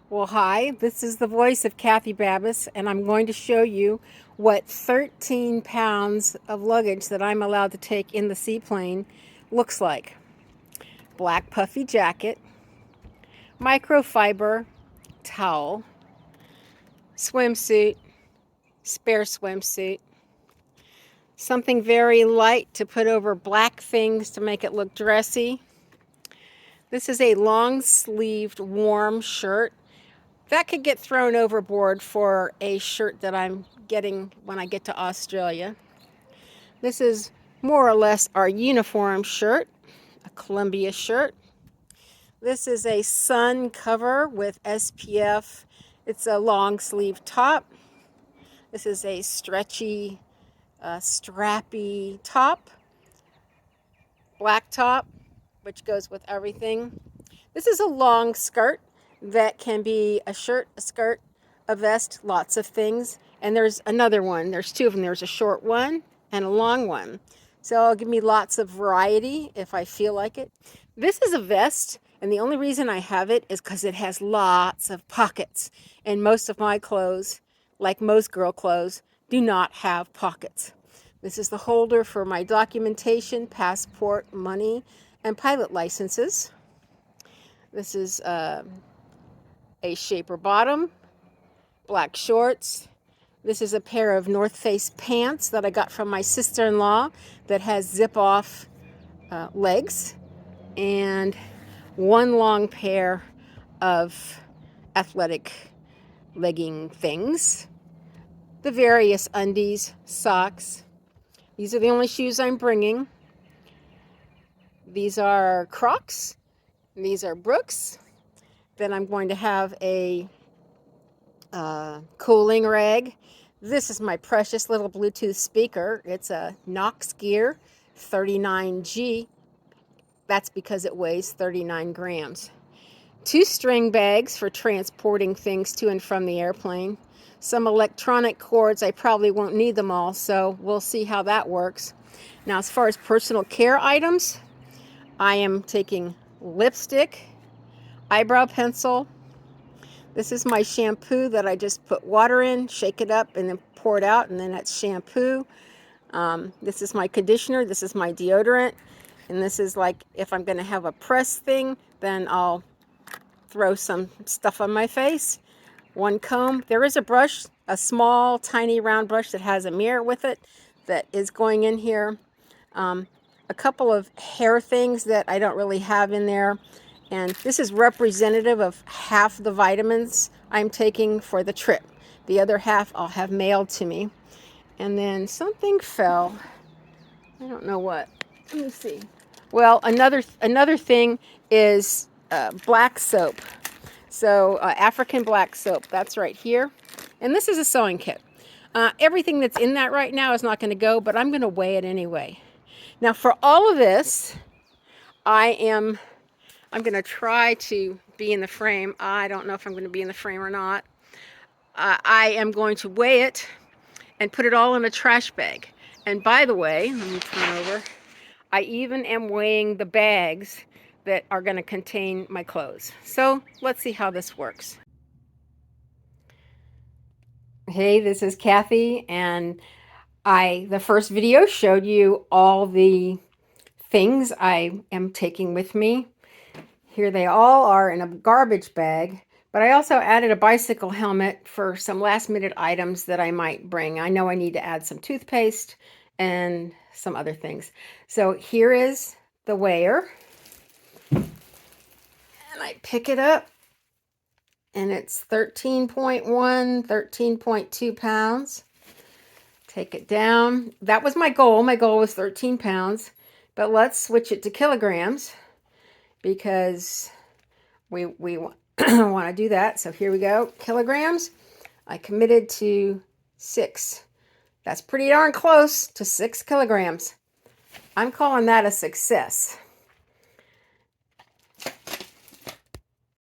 Well, hi, this is the voice of Kathy Babis, and I'm going to show you what 13 pounds of luggage that I'm allowed to take in the seaplane looks like. Black puffy jacket, microfiber towel, swimsuit, spare swimsuit, something very light to put over black things to make it look dressy. This is a long-sleeved warm shirt. That could get thrown overboard for a shirt that I'm getting when I get to Australia. This is more or less our uniform shirt, a Columbia shirt. This is a sun cover with SPF. It's a long sleeve top. This is a stretchy, strappy top, black top, which goes with everything. This is a long skirt that can be a shirt, a skirt, a vest, lots of things. And there's another one. There's two of them. There's a short one and a long one. So it'll give me lots of variety if I feel like it. This is a vest, and the only reason I have it is because it has lots of pockets. And most of my clothes, like most girl clothes, do not have pockets. This is the holder for my documentation, passport, money, and pilot licenses. This is a shaper bottom, black shorts. This is a pair of North Face pants that I got from my sister-in-law that has zip-off legs, and one long pair of athletic legging things. The various undies, socks. These are the only shoes I'm bringing. These are Crocs. These are Brooks. Then I'm going to have a cooling rag. This is my precious little Bluetooth speaker. It's a Knox Gear 39G. That's because it weighs 39 grams. Two string bags for transporting things to and from the airplane. Some electronic cords. I probably won't need them all, so we'll see how that works. Now, as far as personal care items, I am taking lipstick, eyebrow pencil. This is my shampoo that I just put water in, shake it up, and then pour it out, and then that's shampoo. This is my conditioner. This is my deodorant. And this is like if I'm going to have a press thing, then I'll throw some stuff on my face. One comb. There is a brush, a small, tiny, round brush that has a mirror with it that is going in here. A couple of hair things that I don't really have in there. And this is representative of half the vitamins I'm taking for the trip. The other half I'll have mailed to me. And then something fell. I don't know what. Let me see. Well, another thing is black soap. So African black soap. That's right here. And this is a sewing kit. Everything that's in that right now is not going to go, but I'm going to weigh it anyway. Now, for all of this, I'm going to try to be in the frame. I don't know if I'm going to be in the frame or not. I am going to weigh it and put it all in a trash bag. And by the way, let me turn over. I even am weighing the bags that are going to contain my clothes. So let's see how this works. Hey, this is Kathy, and the first video showed you all the things I am taking with me. Here they all are in a garbage bag, but I also added a bicycle helmet for some last minute items that I might bring. I know I need to add some toothpaste and some other things. So here is the weigher, and I pick it up, and it's 13.1, 13.2 pounds. Take it down. That was my goal. My goal was 13 pounds, but let's switch it to kilograms, because we want to do that. So here we go. Kilograms. I committed to 6. That's pretty darn close to 6 kilograms. I'm calling that a success.